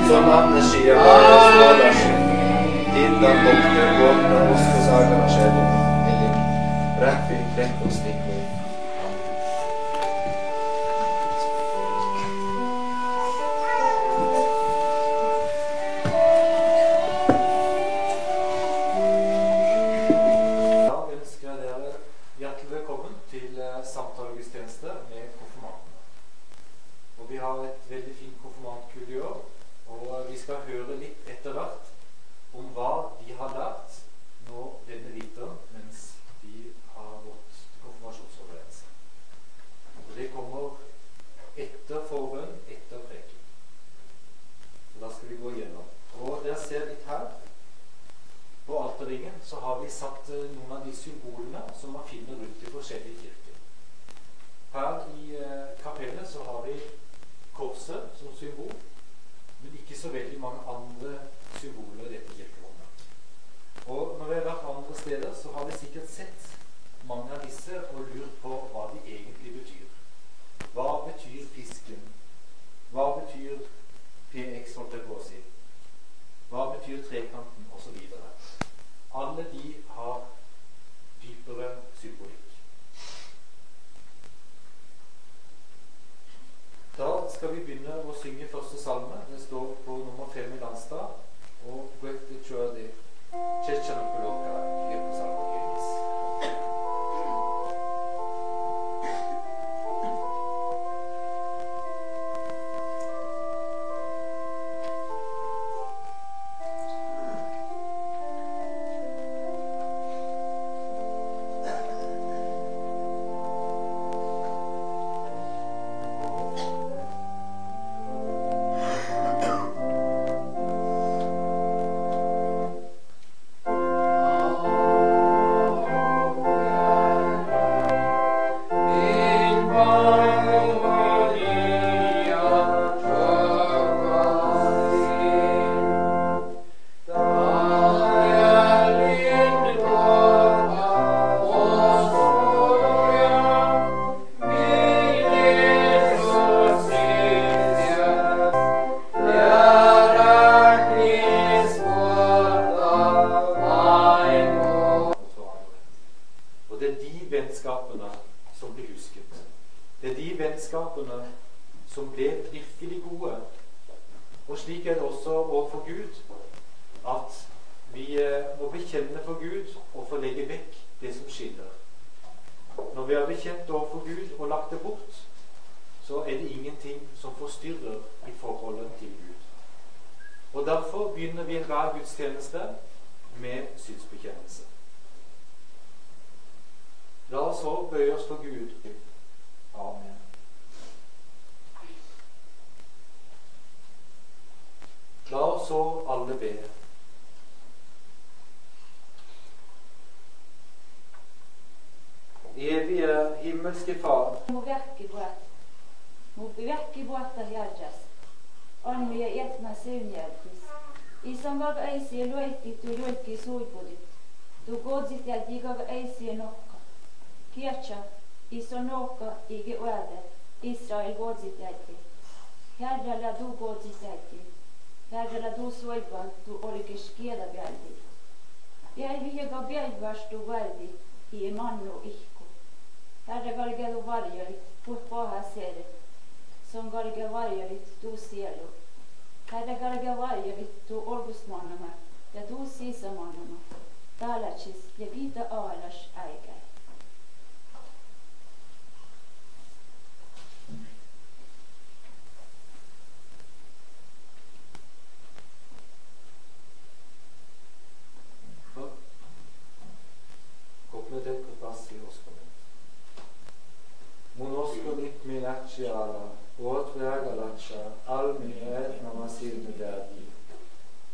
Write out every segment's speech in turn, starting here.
som andeskyer og strålar sig. Tittan doktor, gångna ostesagarna skedde. Rättfint, rätt och stickor. Samtalegudstjeneste med konfirmantene. Og vi har et veldig fint konfirmantkurs i år, og vi skal høre litt etter hvert om hva de har lært nå denne vinteren mens de har gått konfirmasjonsforberedelse. Og det kommer etter forbønn, etter preken. Så da skal vi gå igjennom. Og dere ser litt her på alterringen så har vi satt noen av de symbolene som man finner rundt i forskjellige kirker. Her i kapellet så har vi korset som symbol, men ikke så veldig mange andre symboler i dette kirkerommet. Og når vi har vært andre steder, så har vi sikkert sett mange av disse og lurt på hva de egentlig betyr. Hva betyr fisken? Hva betyr PX, holdt jeg på å si? Hva betyr trekanten? Og så videre. Alle de har dypere symbolikk. Da skal vi begynne å synge første salme. Det står på nummer 5 i Landstad. Og «Bøtte kjøde, kjetsjene på låka» i på salmen Gøynis. Som ble virkelig gode. Og slik er det også overfor Gud, at vi må bekjenne for Gud og få legge vekk det som skiller. Når vi har bekjent overfor Gud og lagt det bort, så er det ingenting som forstyrrer i forholdet til Gud. Og derfor begynner vi enhver gudstjeneste med synsbekjennelse. La oss så bøye oss for Gud. Amen. La oss så alle be. Evige himmelske Far, må verke båta herjas. Anmia etna sevnjärkis. Isan gav äisiä luetti tu luekki suipudit. Tu godzit ja digav äisiä nokka. Kietsa, iso nokka ige uäde. Israel godzit jäti. Herralla du godzit jäti. Herralla du soivan tu olikes kieda bjäldi. Bjälvi hiega bjälvars tu väldi i mannu ihku. Herra galgelu varjalit, puh paha sere. Som galge varjalit tu sielu. Herra galge varjalit tu orgusmannama ja tu sisamannama. Taalacis ja viita aalas äikäi. Monoskonit minacci ala, vot regalaccia, almi et namasilme derdi.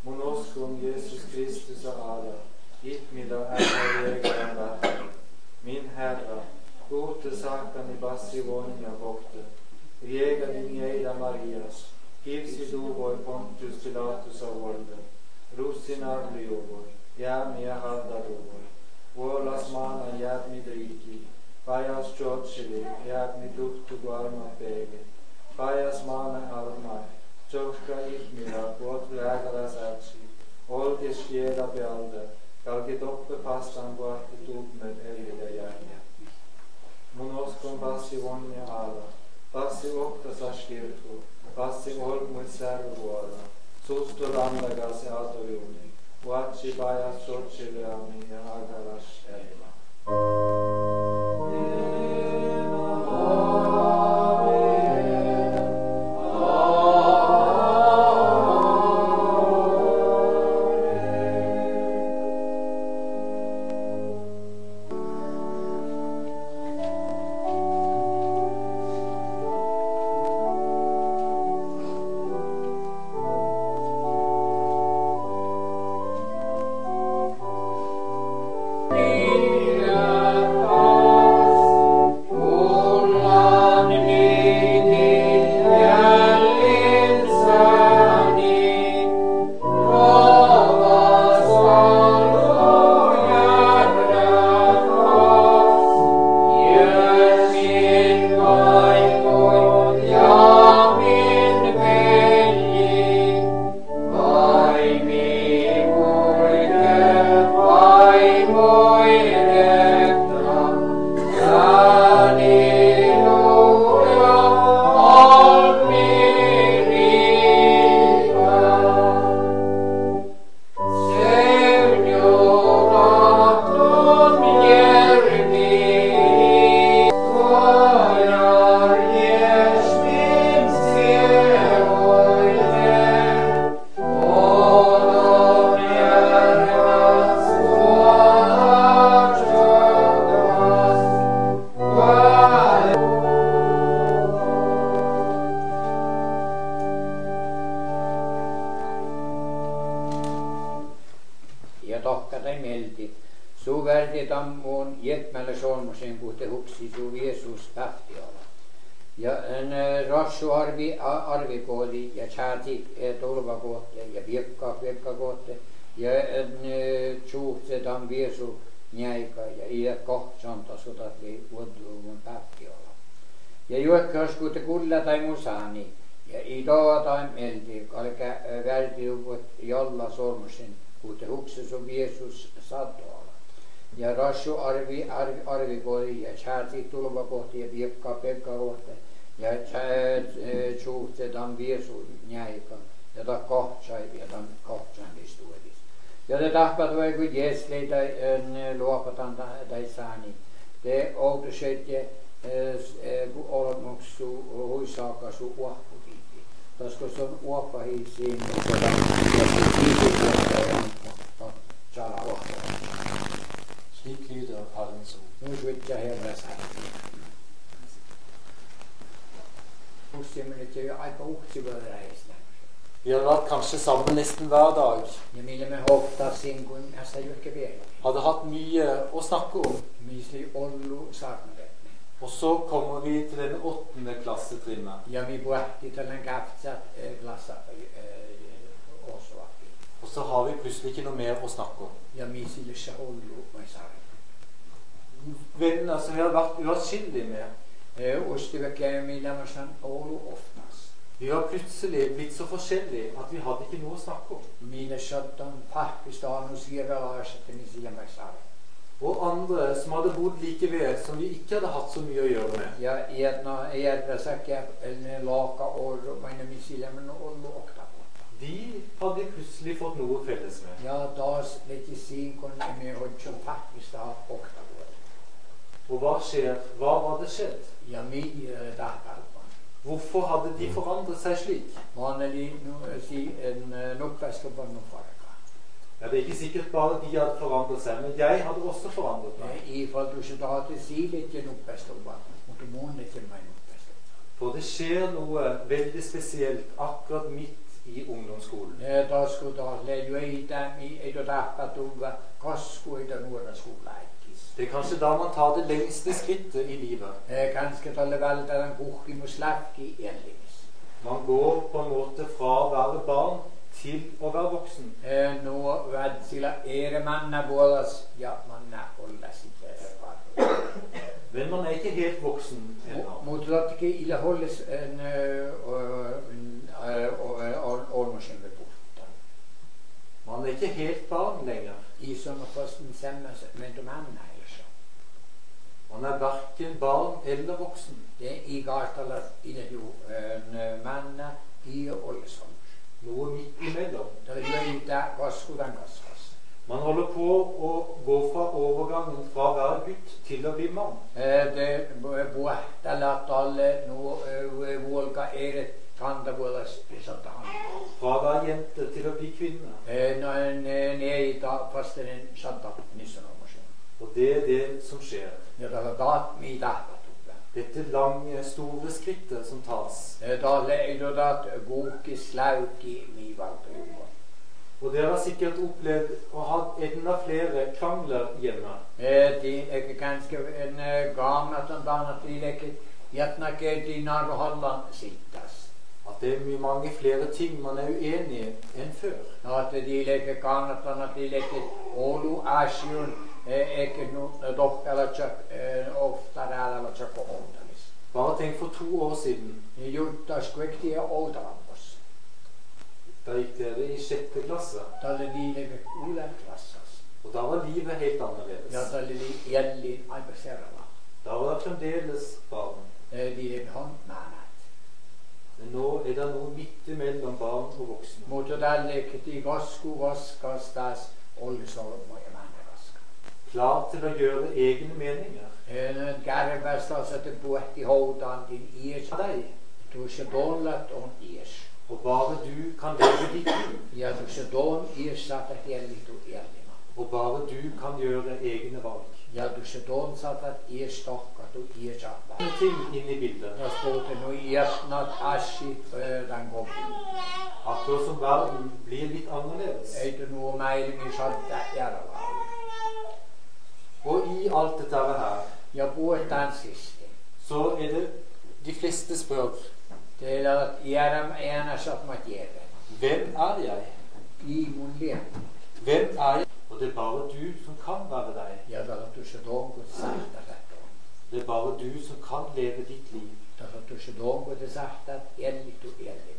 Monoskon Jesus Kristus ala, it mida ägaren världen. Min Herre, gode sakan i bassi vonja vokte, riega din eida Marias, hivsi duvoi Pontus Pilatus av volde, russin arliovoi, jäämi ja haldaduvoi, vuolas maana jäämi driki, Pajas Georgili, jääb mi tuhtu kuarma peege. Pajas maana armai, Tjorka Irmia, Gott lägeras Ertschi, Olges Stiela Bealde, Galge doppe pastan guarte dubmed elida järje. Monoskon passi vonja ala, passi okta saskirtu, passi olmut servuora, susto randagasi atoriumi, Uatsi bajas sotsileami ja agaras elma. Ja juokkaus kuute kulla tai musani. Ja idoa tai melti, kalka värdiuvut jolla sormusin, kuute hukses on Jeesus satoala. Ja rassu arvi kodi ja tjäti tulva kohti ja viekkaa pekka kohti. Ja tjuhte tam Jeesus njäika. Ja ta kohtsai ja tam kohtsandistuudis. Ja te tahpat vai kun jesleitä luopatan tai saani. Te outoset olmuksu huisaakasu uahkuviipi. Tasko se on uahkahiisiin ja saada uahkaa. Slik lyder Herrens ord. Nu skylder Herren sagt. Husker ikke jeg aika uhtivaa reistä. Vi har vært kanskje sammen nesten hver dag. Ja millä me hoftaa sin kun ässä jukke vielä. Hadde hatt mye å snakke om. Misli ollu saknadet. Og så kommer vi til den 8. klassetrinnet. Ja mi puhti tällainen kahtsat klassa osvakki. Og så har vi plutselig ikke noe mer å snakke om. Ja mi sillessä ollu mai saari. Venner som vi har vært uatskillige med. Ostivekke millä mä san ollu oftas. Vi har plutselig blitt så forskjellige at vi hadde ikke noe å snakke om. Mille sattan pahpistaan og sieralaiset mi sillä mai saari. Og andre som hadde bodd like ved, som vi ikke hadde hatt så mye å gjøre med. Ja iedna säkkä laaka orru maina mi sillä mä ollu okta. De hadde plutselig fått noe felles med. Ja taas leti siin kun me hodjon pahpistaan okta. Og hva skjer? Hva var det skjedd? Ja mi tahtalpan. Hvorfor hadde de forandret seg slik? Vaneli nuppastupan nufarka. Ja, det er ikke sikkert bare de hadde forandret seg, men jeg hadde også forandret meg. I fall du ikke tar til silet i nuppastupan, mutta muun ikke meg nuppastupan. For det skjer noe veldig spesielt akkurat midt i ungdomsskolen. Da skulle da leju ei da tahpatuva kasku ei da nuora skola. Det er kanskje da man tar det lengste skrittet i livet. Kanskje talle valdaran kuhkimus lähki ellimis. Man går på en måte fra å være barn til å være voksen. No vadsilla manna vuodas ja manna olla sitten Men man er ikke helt voksen ennå. Mutta tottakin illa hollis olmusin ved borta. Man er ikke helt barn lenger. I sommerposten semmes mellom mennene eller så. Man er hverken barn eller voksen. Det er i gata i det jo mennene i Ålesund. Noe midt imellom. Det er jo der gaskodan gassas. Man holder på å gå fra overgangen fra å være gutt til å bli mann. Det buehtala talle no vuolka eiret kantavuolas pisatahan. Fra å være jente til å bli kvinne. No neita vastenen sata nissanommosen. Og det er det som skjer. Ja tala taat mi tahtatuppe. Dette lange, store skrittet som tas. Talle eidodat gukis lauki mi valtujuva. Og dere har sikkert opplevd å ha enda flere krangler hjemme. De er ganske en gamle at de leker jatnaker de narhallan sittas. At det er mange flere ting man er uenig enn før. At de leker gamle at de leker olu asjun ikke noe dokk eller kjøk oftere eller kjøk og åndalis. Bare tenk for 2 år siden. Jutta skvektige åldrambos. Da gikk dere i 6. klasse. Da er de leker ulenklassas. Og da var livet helt annerledes. Ja, da er de gjeldig arbeidsherrene. Da var det fremdeles barn. De leker håndmannet. Men nå er det noe midt imellom barn og voksne. Mot da leker de gasko vaskas das oldesorg må jeg menne vaska. Klar til å gjøre egne meninger. Garvestas at det bort i hodan din iers. Deg. Du ser dårlet om iers. Og bare du kan leve ditt liv. Ja, du ser dårl iers satt at jeg litt og ærlig. Og bare du kan gjøre egne valg. Ja, du ser dårl satt at iers stokk at du iers at En ting inn i bildet. Da står det noe iesnat asji den går ut. Akkurat som verden blir litt annerledes. Er det noe meiling i satt at jeg Og i alt dette her, ja, bort den siste. så er det de fleste spør, Det er at jeg er satt med gjøre. hvem er jeg? I munnlige. Hvem er jeg? Og det er bare du som kan være deg. Ja, da har du så dårlig sagt at dette. Det er bare du som kan leve ditt liv. Da har du så dårlig sagt at jeg litt og ærlig.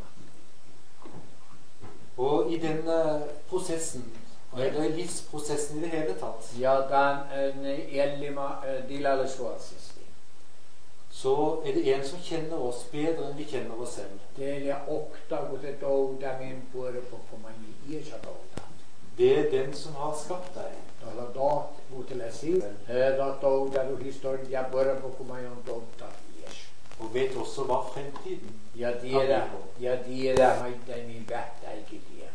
Og i denne prosessen, eller i livsprosessen i det hele tatt, Ja, den ærlig dilale svarsist. så er det en som kjenner oss bedre enn vi kjenner oss selv. Det er okta gå til døda min bore på komani i seg døda. Det er den som har skapt deg. Da har dat gå til å si. Da døda du historia bore på komani om døda i Og vet også hva fremtiden Ja, de er høyden min vært ikke det.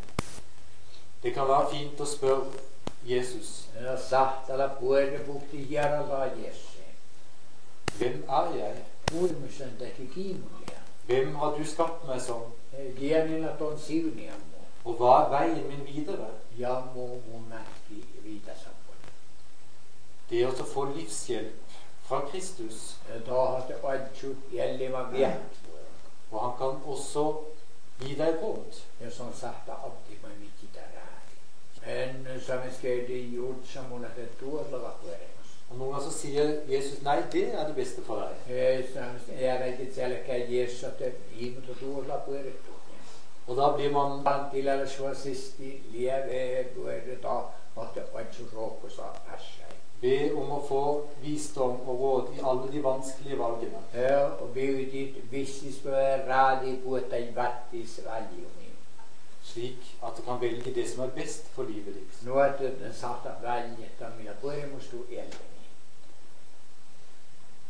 Det kan være fint å spørre Jesus, Det er sagt at bore bukti her Allah Jesus. hvem er jeg? Muisen det ikke kimulia. Hvem har du skapt meg som? Gienin at on sivniam. Og hva er veien min videre? Ja, må merke vita sammen. Det er å få livshjelp fra Kristus. Da har det alt gjeldig var vett. Og han kan også gi deg råd. Det er sånn sagt alltid med mitt i der her. Men som jeg skrev det gjort som hun at det dårlig var på det. Og noen ganger så sier Jesus, nei, det er det beste for deg. Jeg vet ikke selv hva Jesus at det himmel og dårlig på det. Og da blir man Til eller så sist i leve på det da at det alt så råk og sa seg. be om å få visdom og råd i alle de vanskelige valgene. Og vi er dit hvis vi skal radi på et vattis valgjøring. Slik at du kan velge det som er best for livet ditt. Nå er det sagt at valget av mine bøyer må stå elven.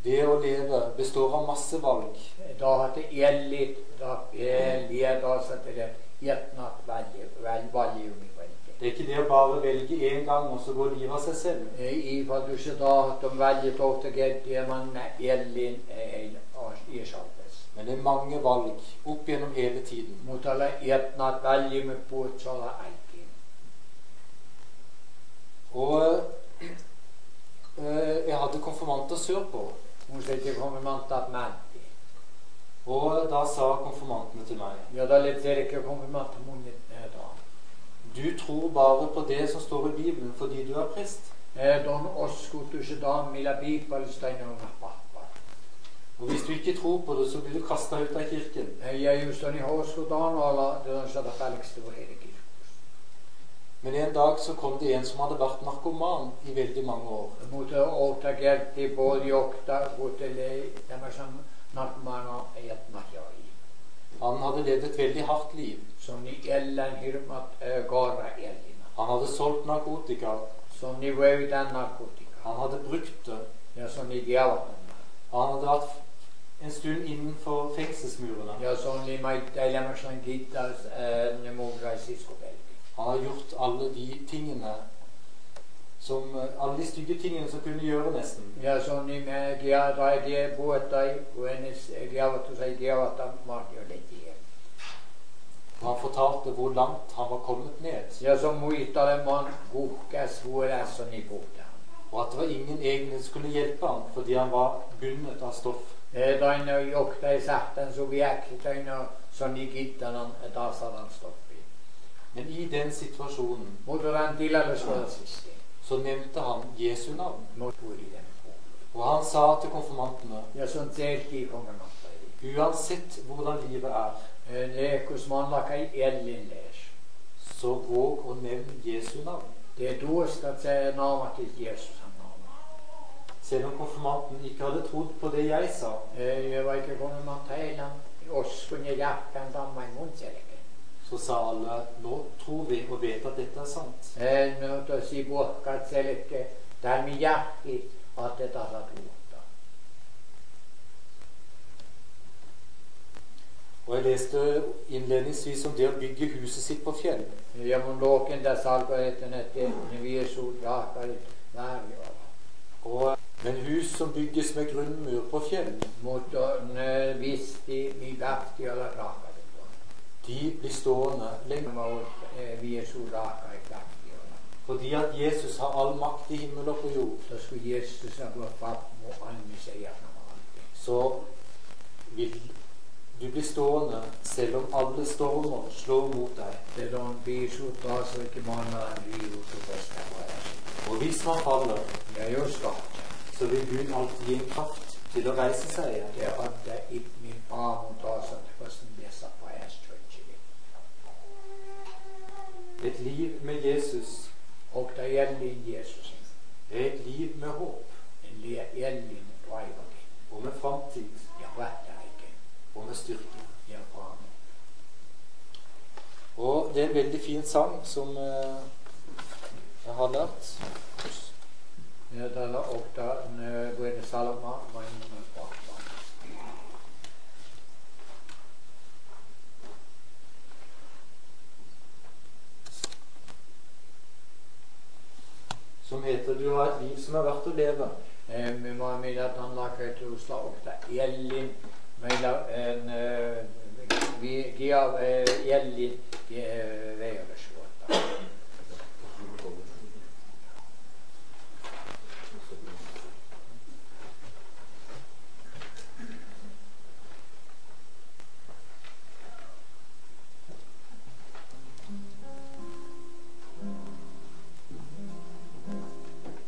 Det å leve består av masse valg. Da har det gjeldt, da så til det gjettnatt valgjøring. Det er ikke det å bare velge en gang, og så går livet av seg selv. I fall du så da at de velger til å gjøre man gjelden i saltes. Men det er mange valg opp gjennom hele tiden. Mot alle gjettnatt valgjøring på et sånn alltid. Og jeg hadde konfirmanter sørpå. Hun sier ikke konfirmanter med. Og da sa konfirmantene til meg, Ja, da litt ser ikke konfirmanter munnet da. du tror bare på det som står i Bibelen fordi du er prest. Don oskutus dan mila bibelstein og pappa. Og hvis du ikke tror på det, så blir du kastet ut av kirken. Ja just on hoskotaanolla on 180 kirkus. Men en dag så kom det en som hadde vært narkoman i veldig mange år. Mutta outa kerti podjokta kutele tämä sam narkomana etnahjai. Han hadde levd et veldig hardt liv. Som ni ellen hirmat kaara elina. Han hadde solgt narkotika. Som ni vöydän narkotika. Han hadde brukt det. Ja som ni giavatanna. Han hadde vært en stund innenfor fengselsmurene. Ja som ni maittailemaslan kittas ne muuraisiskopelki. Han har gjort alle de tingene alle de stygge tingene som kunne gjøre nesten. Ja som ni me giavatai puettai uenis giavatusai giavata martioletie. Og han fortalte hvor langt han var kommet ned. Ja som muittale man kuhkäs vuodas on ni puhta. Og at det var ingen egentlig som skulle hjelpe ham fordi han var bundet av stoff. Taino joktai sähtän su viäksi taino soni kittanan tasaran stoppi. Men i den situasjonen Muturan tilalle suosisti. så nevnte han Jesu navn. Mutuiden. Og han sa til konfirmantene, Ja son tselki konfirmanttai. uansett hvordan livet er, Leekus manlakai ellin lees. så våg å nevne Jesu navn. Det tuostat se naamatit Jeesusan naama. Selv om konfirmanten ikke hadde trodd på det jeg sa, Vaikka konfirmantailan oskun ja jahkan tammain mun selke. så sa alle, nå tror vi og vet at dette er sant. No tosi puhkat selke talmi jahki atte tasat uutta. Og jeg leste innledningsvis om det å bygge huset sitt på fjell. Ja mun lookin tässä alkoi, että ne viesut jahkarit vääriala. Men hus som bygges med grunnmur på fjell, Mutta ne visti mi pähtiöllä rahkarit. de blir stående lenge. Nämä ovat viesut rahkarit pähtiöllä. Fordi at Jesus har all makt i himmel og på jord, Koska Jeesus on tuot papmu annisen ja namalti. så vil du bli stående selv om alle stormer slår mot deg. Det on viisut taas oikein maanaan viivutu tästä vajasta. Og hvis man faller, Ja jos kahtsa. så vil Gud alltid gi en kraft til å reise seg igjen. Det antaa itmi aamun taas, että koska tässä vajasta tjötsili. Et liv med Jesus Okta jällin Jeesusin. er et liv med håp En liian jällin vaivakin. og med framtid Ja vähtäikin. og med styrke. Ja aamun. Og det er en veldig fin sang som jeg har lært. Ja täällä okta vuoden salma maininnan vahva. Som heter 'Du har et liv som er verdt å leve'. Me maamida tan laketusta okta jällin. Meillä gia jällin veivällisvuotta.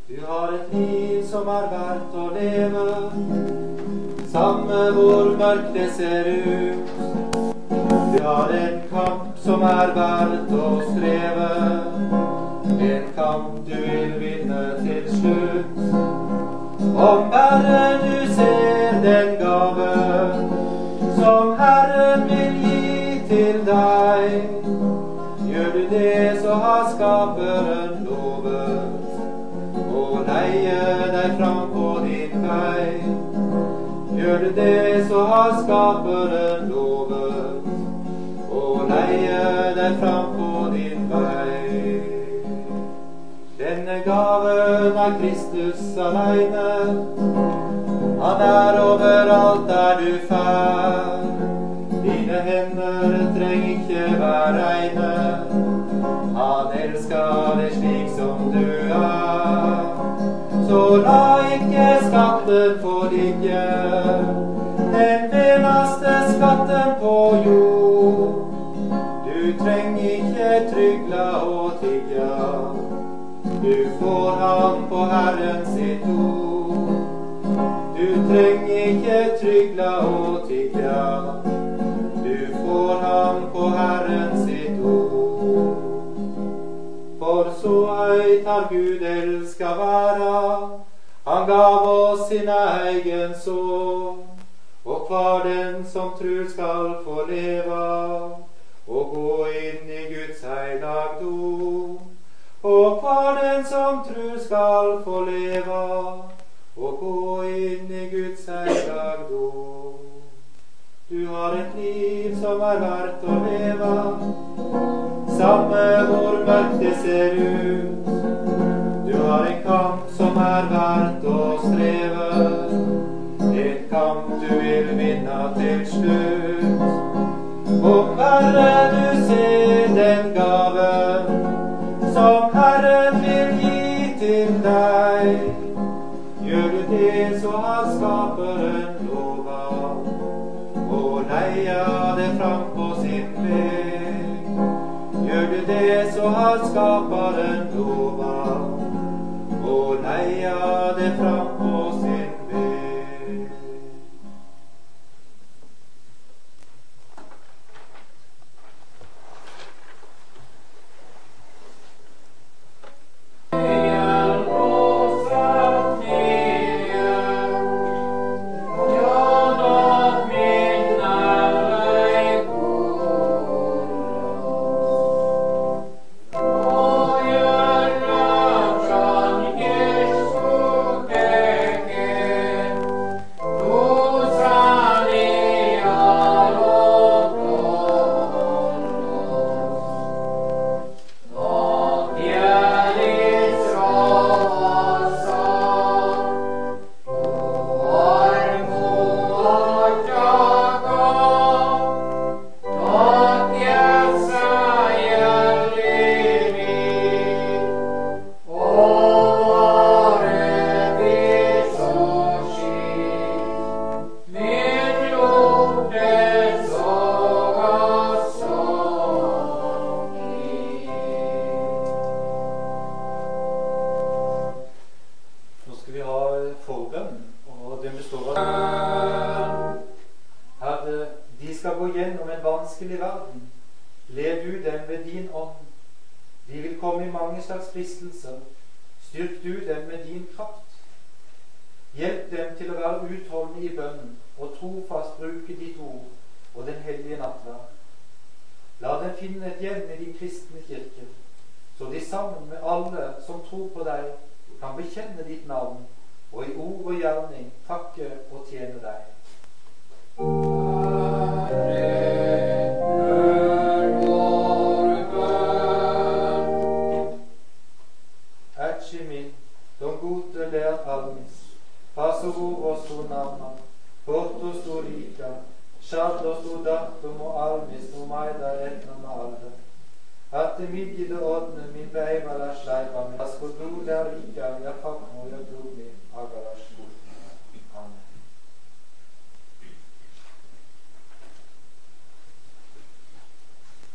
Du har et liv som er verdt å leve, samme hvor mørkt det ser ut. Du har en kamp som er verdt å streve, en kamp du vil vinne til slutt. Om bare du ser den gave som Herren vil gi til deg, gjør du det, så har Skaperen lovet å leie deg fram på din vei. Gjør du det, så har Skaperen lovet å leie deg fram på din vei. Denne gaven er Kristus alene, han er overalt der du fær. Dine hender trenger ikke være reine, han elsker deg slik som du er. Så la ikke skatten få ligge, den eneste skatten på jord. Du trenger ikke trygla og tigge, du får ham på Herren sitt ord. Du trenger ikke trygla og tigga, du får ham på Herren sitt ord. For så høyt har Gud elska verda, han gav oss sin egen son. Og hver den som trur skal få leva, og gå inn i Guds heilagdom. Og hver den som trur skal få leva, og gå inn i Guds heilagdom. Du har et liv som verdt å leva, samme hvor mørkt det ser ut. Du har en kamp som verdt å streve, en kamp du vil vinne til slutt. Om Herre du ser den gaven som Herren vil gi til deg, gjør du det så har Skaperen lova, og leia det fram på sin vei. Gjør du det så har Skaperen lova, og leia det fram på sin vei.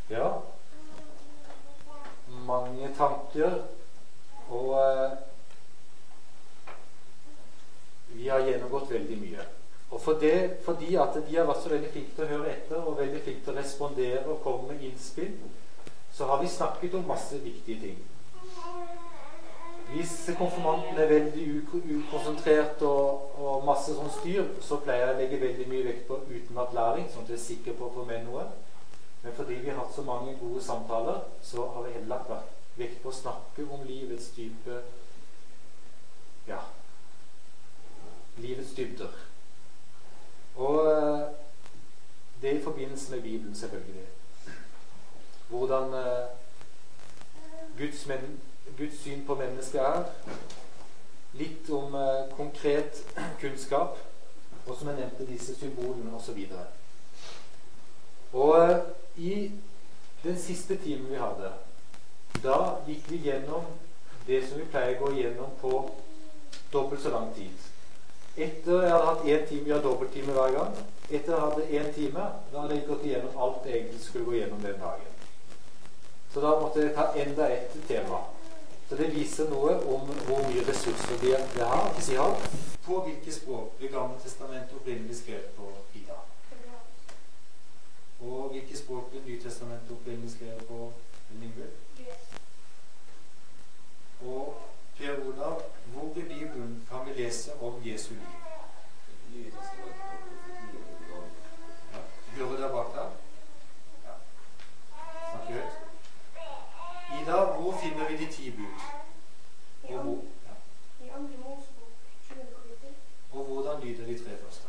Ja, mange tanker, og vi har gjennomgått veldig mye. Og fordi at de har vært så veldig flinke til å høre etter, og veldig flinke til å respondere og komme med innspill, så har vi snakket om masse viktige ting. Hvis konfirmanten er veldig ukonsentrert og masse sånn styr, så pleier jeg å legge veldig mye vekt på utenat læring, sånn at jeg er sikker på å få med noe. Men fordi vi har hatt så mange gode samtaler, så har vi heller lagt vekt på å snakke om livets dype, ja, livets dybder. Og det er i forbindelse med Bibelen, selvfølgelig. Hvordan Guds syn på mennesket er. Litt om konkret kunnskap, og som jeg nevnte, disse symbolene og så videre. Og i den siste timen vi hadde, da gikk vi gjennom det som vi pleier å gå gjennom på dobbelt så lang tid. Etter jeg hadde hatt 1 time, vi har dobbelttime hver gang. Etter jeg hadde 1 time, da hadde jeg gått igjennom alt jeg egentlig skulle gå gjennom den dagen. Så da måtte jeg ta enda et tema. Så det viser noe om hvor mye ressurser de har. Hvis de har. På hvilke språk blir Gamle testamentet opprinnelig skrevet på i dag? Og hvilke språk blir Nytestamentet opprinnelig skrevet på? Og Per Olav, hvor i Bibelen kan vi lese om Jesu liv? Ja. Hører dere bak der? Ja. Snakk høyt. Ida, hvor finner vi de 10 bud? Og hvor? Ja. I andre Mosebok 7. kapittel. Og hvordan lyder de 3 første?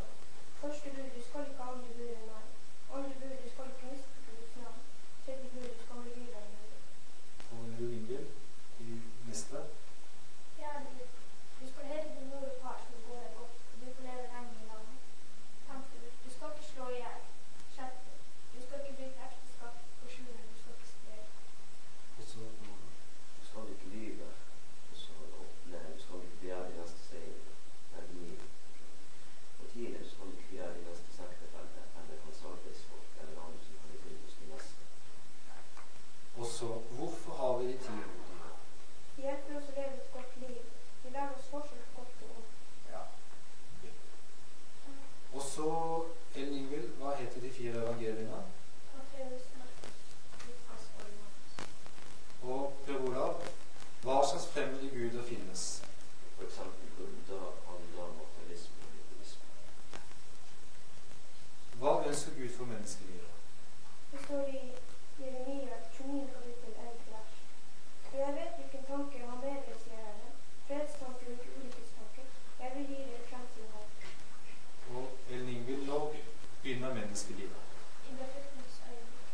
Første bud, du skal ikke ha andre bud enn meg. Andre bud, du skal ikke misbruke Guds navn. Tredje bud, du skal holde Gud deg med. Og Ingvild, i neste? Fjerde bud, du skal hedre din mor og far som går deg godt, og du får leve lenge i landet. Femte bud, du skal ikke slå i hjel. Sjette, du skal ikke bryte ekteskap. Og sjuende, du skal ikke spre. Og så Du skal ikke lyve, og så du skal ikke begjære din neste seier. Og tiende, du skal ikke begjære din neste ektefelle, eller hans arbeidsfolk, eller andre som kan bli hos din neste. Og så, hvorfor har vi de 10 budene? De hjelper oss å leve et godt liv. De lærer oss forskjell på godt og ondt. Ja. Og så, Ellen Ingvild, hva heter de 4 evangeliene? Matteus, Markus, Lukas og Johannes. Og Per Olav, hva slags fremmede guder finnes? For eksempel Buddha, Allah, materialisme og liberalisme. Hva ønsker Gud for menneskelivet? Det står i Jeremia 29. kapittel 11. vers. For jeg vet hvilken tanke jeg har med dere, sier Herren. Fredstanker og ikke ulykkestanker. Jeg vil gi dere fremtid og håp. Og Ellen Ingvild, når begynner menneskelivet? I befruktningens øyeblikk.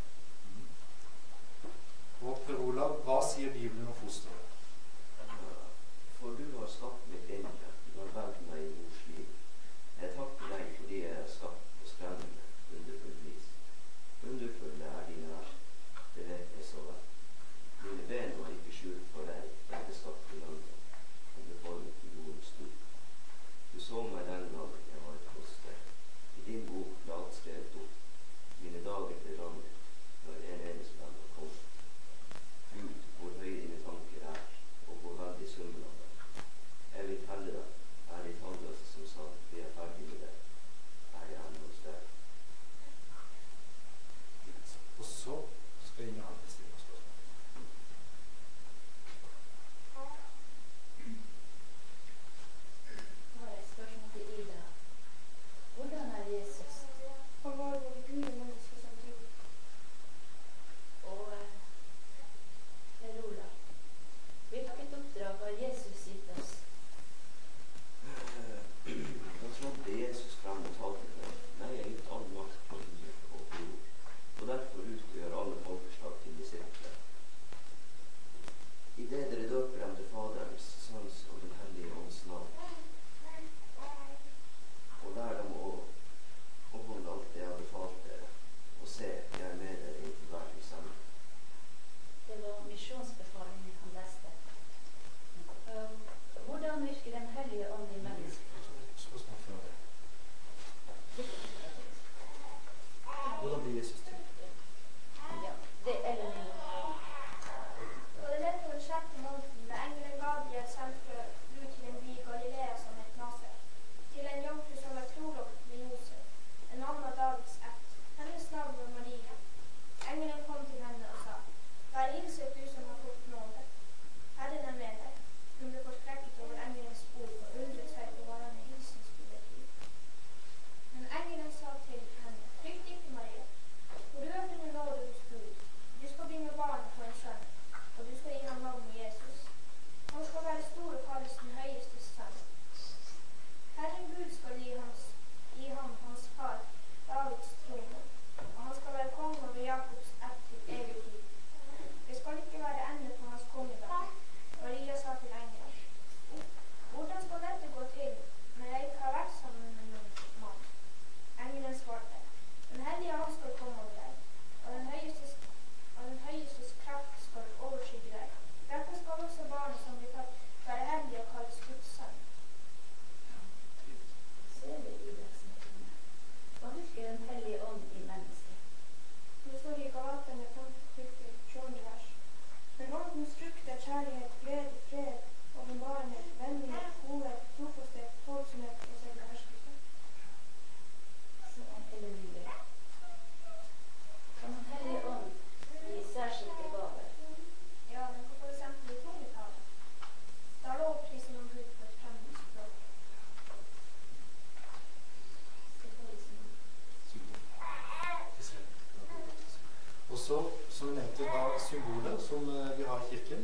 vi har i kirken,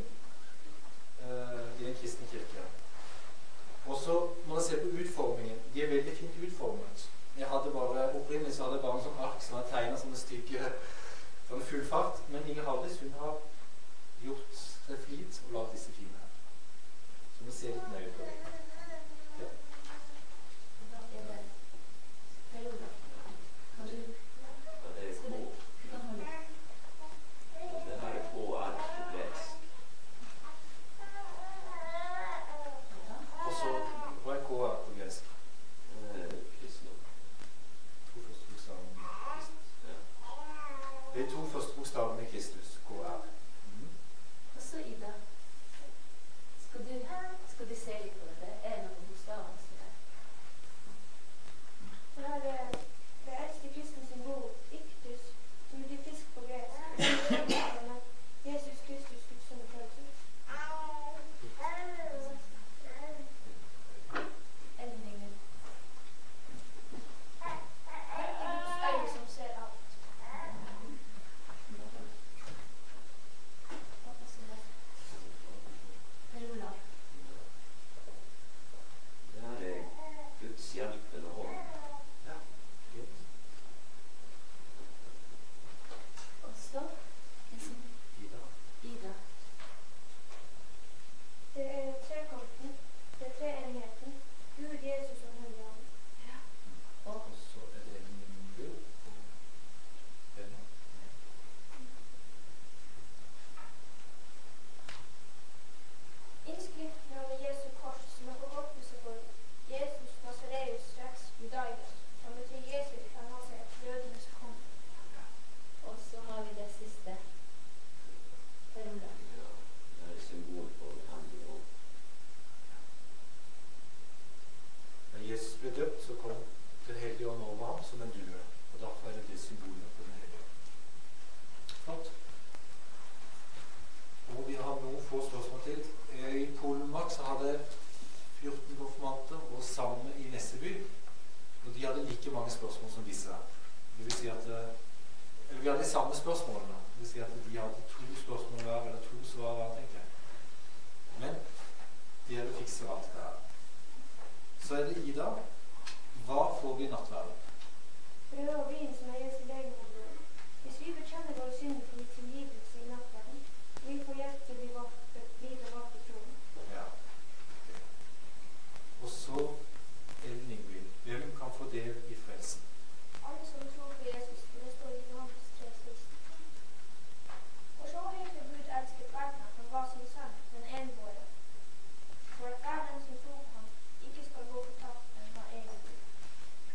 i den kristne kirke. Og så må dere se på utformingen. De er veldig fint utformet. Opprinnelig så hadde jeg bare en sånn ark som var tegnet som en stygge sånn full fart, men Inger Haldis, hun har gjort seg flit og laget disse fine her. Så må se litt nøye på det. Ja. Det er to første bokstavene i Kristus, KR. Og så Ida, skal du se litt på det? Er det noen bokstaver som er? Så her er det eldste kristne symbol, iktus, som betyr fisk på gresk. Jesus Kristus, Guds sønn og frelser. Elningen. Her er Guds øye som ser alt. Per Olav. Det her er Guds hjelpende hånd. Ja, fint. Og så Ida. Ida. Det er trekanten, det er treenigheten, Gud, Jesus og Hellig Ånd. Og så er det Nimbu og Benno. Innskriften over Jesu kors som er forkortelse for Jesus Nazareus Rex Judaius, som betyr Jesus fra Nazaret, jødenes konge. Og så har vi det siste. Per Olav. Ja, det er et symbol på Den hellige ånd. Da Jesus ble døpt, så kom Den hellige ånd over ham som en due. Og derfor er det symbolet på Den hellige ånd. Flott. Og vi har noen få spørsmål til. I Polmark så hadde 14 konfirmanter og samme i Nesseby. Og de hadde like mange spørsmål som disse. Det vil si at eller vi hadde de samme spørsmålene. Det vil si at de hadde 2 spørsmål hver, eller 2 svar hver, tenker jeg. Men de hadde fikset alt det her. Så er det Ida. Hva får vi i nattverden? Brød og vin som er Jesu legeme og blod. Hvis vi bekjenner våre synder, får vi tilgivelse i nattverden. Vi får hjelp til å bli bevart i troen. Ja. Okay. Og så Ellen Ingvild. Hvem kan få del i frelsen? Alle som tror på Jesus, det står i Johannes 3,16. For så høyt har Gud elsket verden at han var sin sønn, den enbårne, for at hver den som tror på ham, ikke skal gå fortapt, men ha evig liv.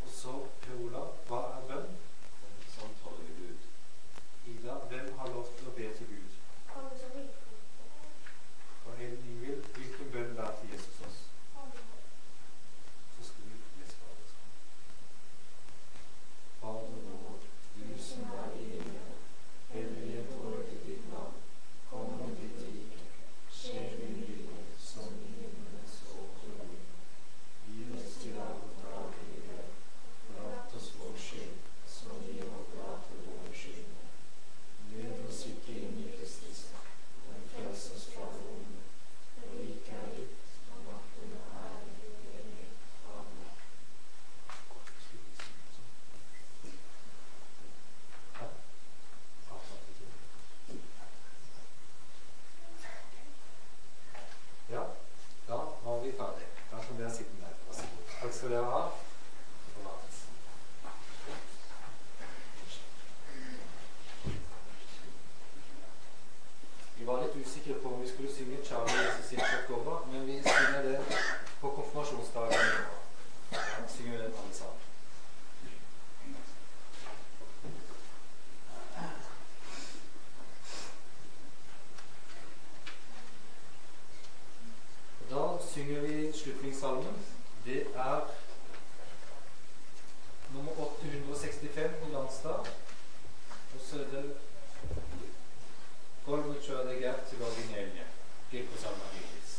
Og så Per Olav. Hva er bønn? Samtale med Gud. Ida. Hvem har lov til å be til Gud? Alle som vil tro på ham. Og Ellen Ingvild. Hvilken bønn lærte Jesus oss? Så skal vi lese hva det skal. Fader vår, du som er i himmelen, helliget vorde ditt navn. Kom ditt rike. Skje din vilje, som i himmelen så på jorden. Gi oss i dag vårt daglige brød. Forlat oss vår skyld, som vi forlater våre skyldnere. Led oss ikke inn i fristelse, men frels oss fra det onde. For riket er ditt, og makten og æren i evighet. Amen. Ja, da var vi ferdig. Da kan dere sitte der. Vær så god. Takk skal dere ha. Forlat. Vi var litt usikre på om vi skulle synge Charlie Jesus in Chakova, men vi synger det på konfirmasjonsdagen. Ja, synger vi den alle sammen. Da synger vi slutningssalmen. Det er nummer 865 i Landstad. Og så er det Golmucha de Gert til originelje. Gikk på samme vis.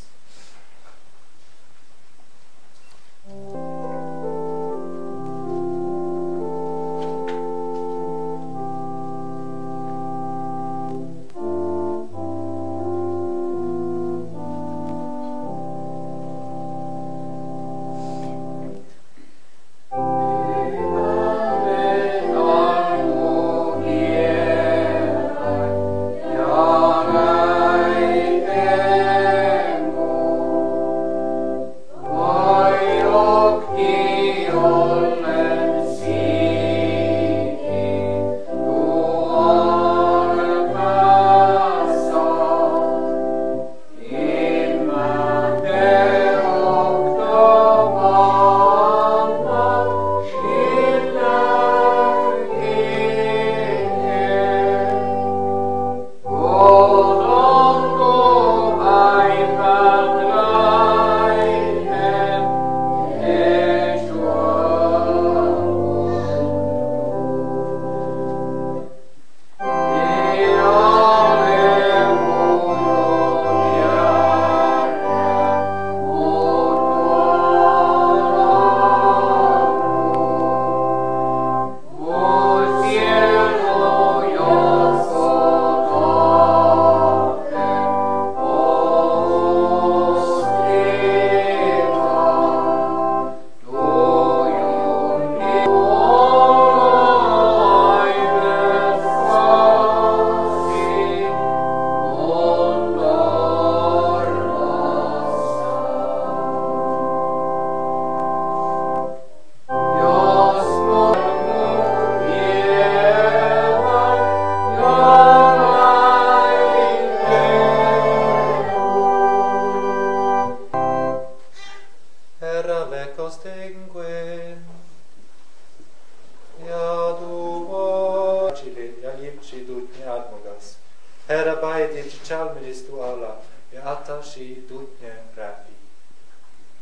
Kristu alla, Beatashi Dutne Rafi.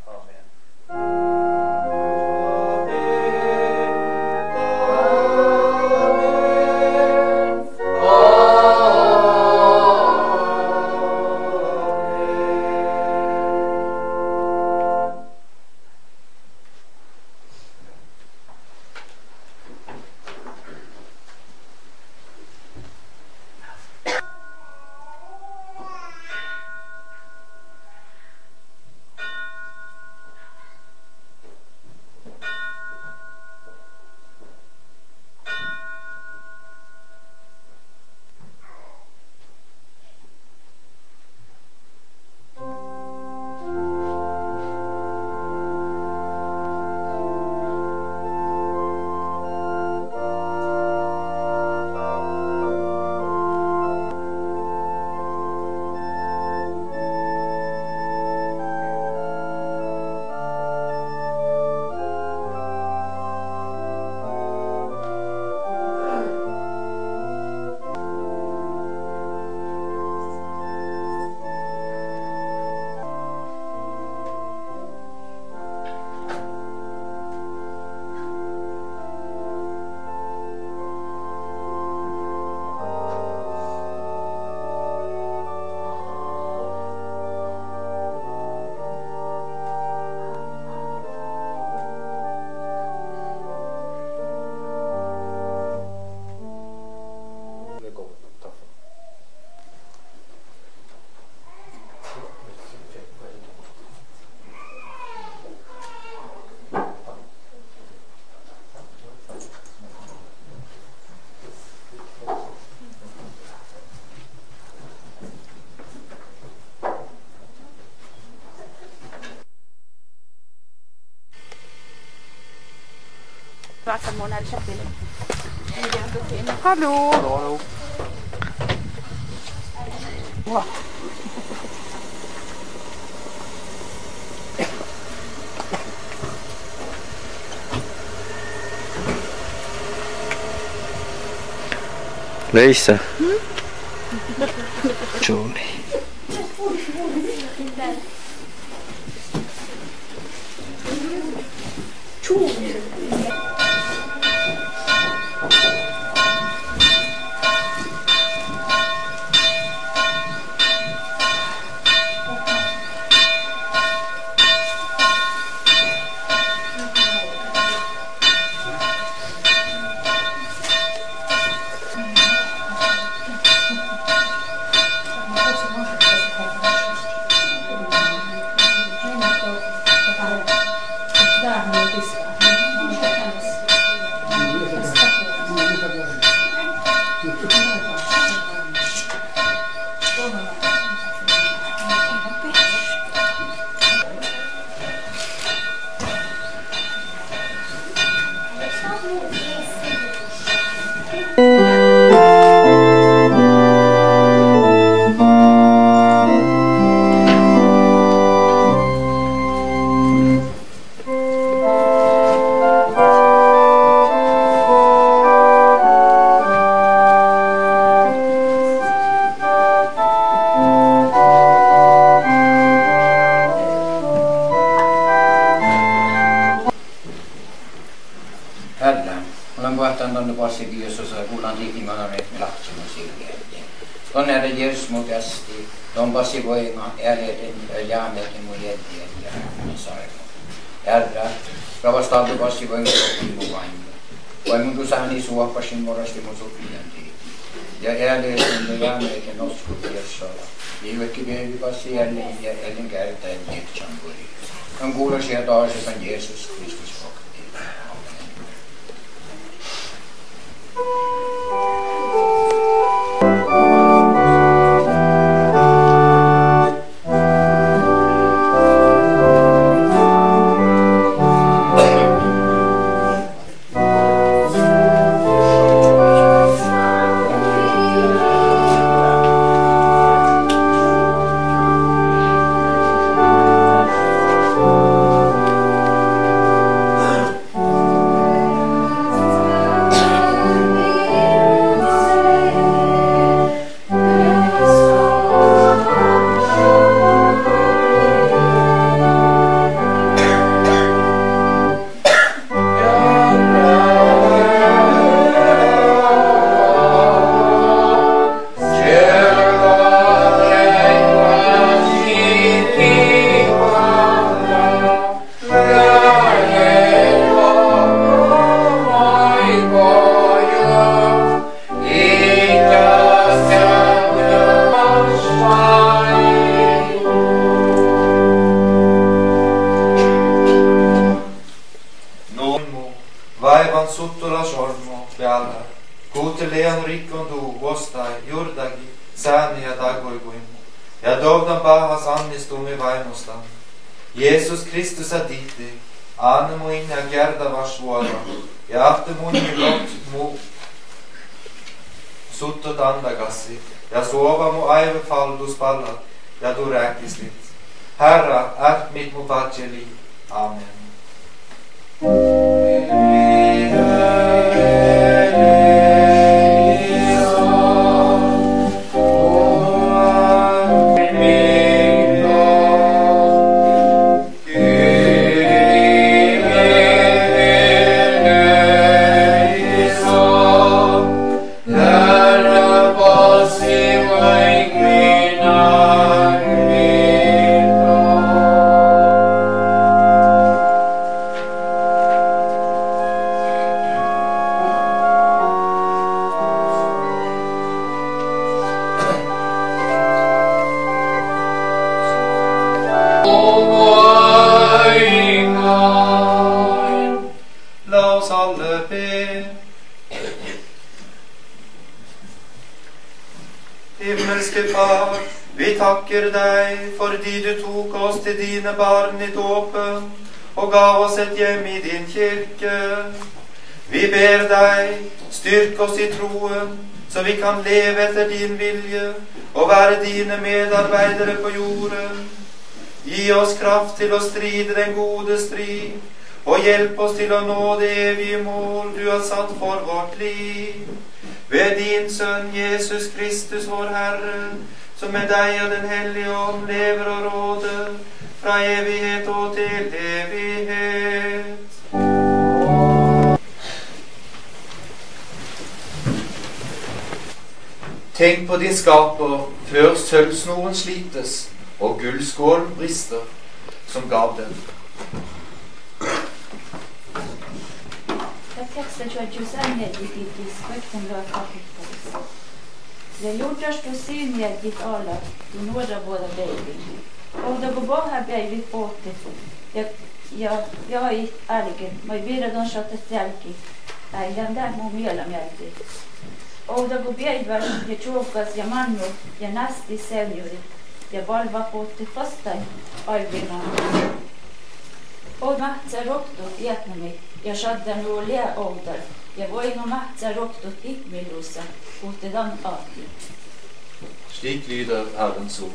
Amen. Hallo. Hallo. Lisa. Julie. Olen vaihtanut passakin, jos osaa kuulan liikimana me lahtsumme silleen. Tuonne är Jeesus mot kästi, tuon passi voima, äleden ja jäämeten mun jättien ja mun sairaan. Herra, ravastaltu passi voima sopii mun vain. Voimun tusani suoppasin morasti mun sopijantiin. Ja äleden ja jäämeten noskut Jeesala. Viivekin vievi passi jälleen ja ellen käyttäen Jeesan kuri. On kuulosia taas, että on Jeesus Kristus vokti. on rikkondu vuostai jurdagi sääni ja tagoiguin. Ja dogdan bahas annistumi vaimosta. Jeesus Kristus aditi, ane muin ja gerda varsvuora, ja ahte muin blott mu suttot andagassi, ja sova mu aive faldus pallat, ja du räkislit. Herra, mitt mu vaceli. Amen. Himmelske Far, vi takker deg fordi du tok oss til dine barn i dåpen og gav oss et hjem i din kirke. Vi ber deg, styrk oss i troen, så vi kan leve etter din vilje og være dine medarbeidere på jorden. Gi oss kraft til å stride den gode strid, og hjelp oss til å nå det evige mål du har satt for vårt liv. Ved din Sønn Jesus Kristus, vår Herre, som med deg og Den hellige ånd lever og råder fra evighet og til evighet. Tenk på din skaper før sølvsnoren slites og gullskålen brister, som gav den. Teksten kör ju samhället i spekten då kapitalism. Det gjorde oss då synliga dit alla, då några båda baby. Och då går bara här baby på det. Jag är ärlig, men vi är de som att stälki. Jag lämnar mig mjöla mjölk. Och då går baby var jag chokas jag man och jag nästi senior. Jag valva på det första albina. Och mahtsa roktot jätna mig. Ja shaddan rolia oudar, ja voinu mahtsa roktot ihmilussa, puhtedan aati. Slik lyder Herrens ord.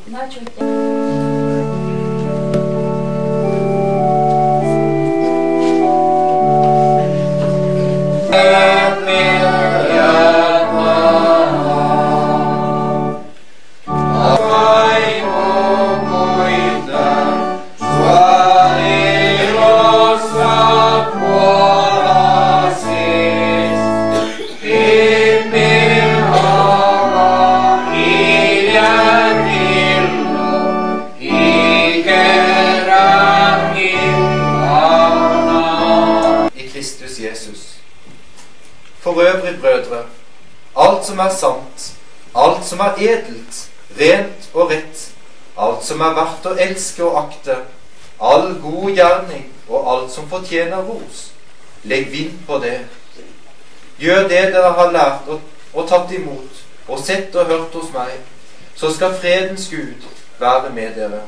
For øvrig, brødre, alt som er sant, alt som er edelt, rent og rett, alt som er verdt å elske og akte, all god gjerning og alt som fortjener ros, legg vind på det. Gjør det dere har lært og tatt imot, og sett og hørt hos meg, så skal fredens Gud være med dere.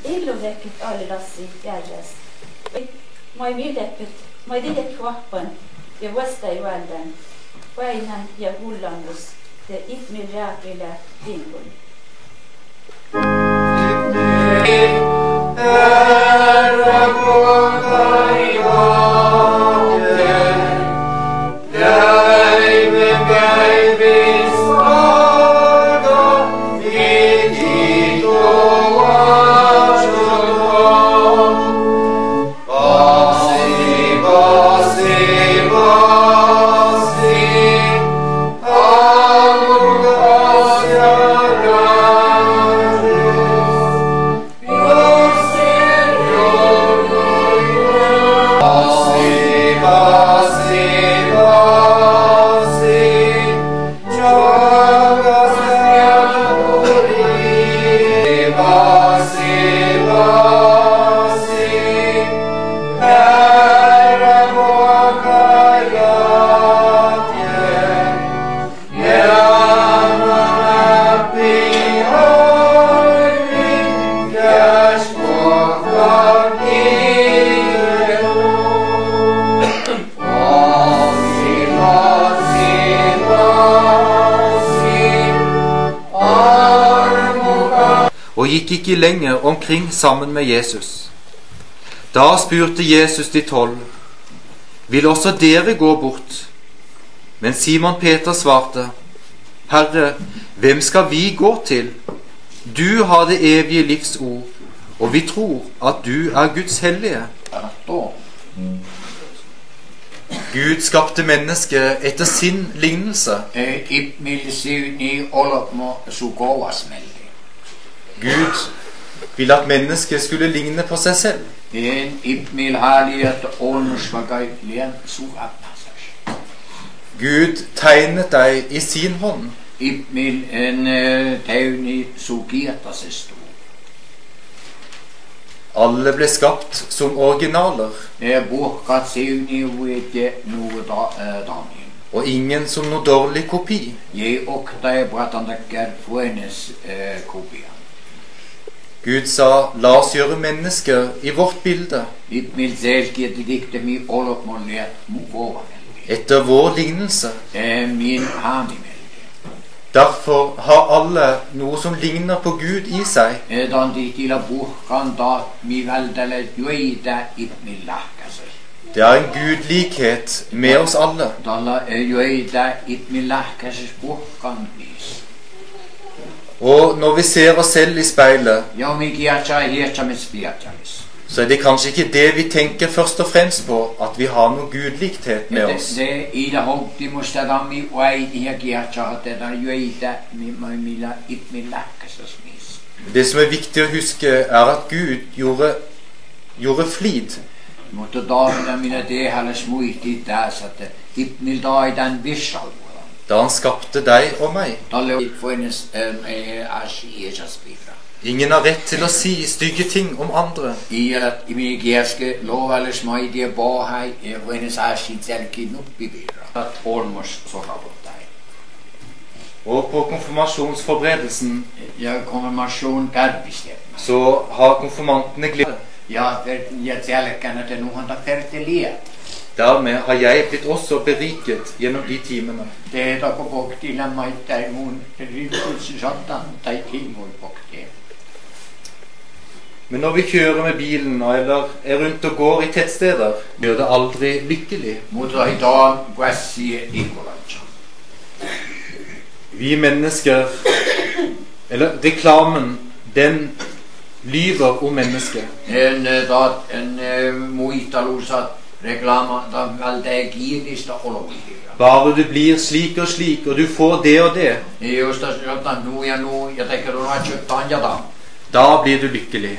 Illurekit allassi järjest. Ma ei millepit, ma ei tiedä kvappan ja vasta ei välden. Väinän ja hullangus ja ihmil rääkile tingun. Herra kuolta i vaate, päivä päivis alga, viki tuo. og gikk ikke lenger omkring sammen med Jesus. Da spurte Jesus de 12, vil også dere gå bort? Men Simon Peter svarte, Herre, hvem skal vi gå til? Du har det evige livs ord, og vi tror at du er Guds hellige. Gud skapte mennesket etter sin lignelse. Gud ville at mennesket skulle ligne på seg selv. Gud tegnet deg i sin hånd. Alle ble skapt som originaler, og ingen som noe dårlig kopi. Gud sa, la oss gjøre mennesker i vårt bilde, etter vår lignelse. Derfor har alle noe som ligner på Gud i seg. Det er en gudlikhet med oss alle. Og når vi ser oss selv i speilet, så er det kanskje ikke det vi tenker først og fremst på, at vi har noe gudlikhet med oss. Det som er viktig å huske, er at Gud gjorde flid. Da han skapte deg og meg. Ingen har rett til å si stygge ting om andre. Og på konfirmasjonsforberedelsen så har konfirmantene glemt. Dermed har jeg blitt også beriket gjennom de timene. Men når vi kjører med bilen eller er rundt og går i tettsteder, gjør det aldri lykkelig. Vi mennesker, eller reklamen, den lyver om mennesket. Bare du blir slik og slik, og du får det og det, da blir du lykkelig.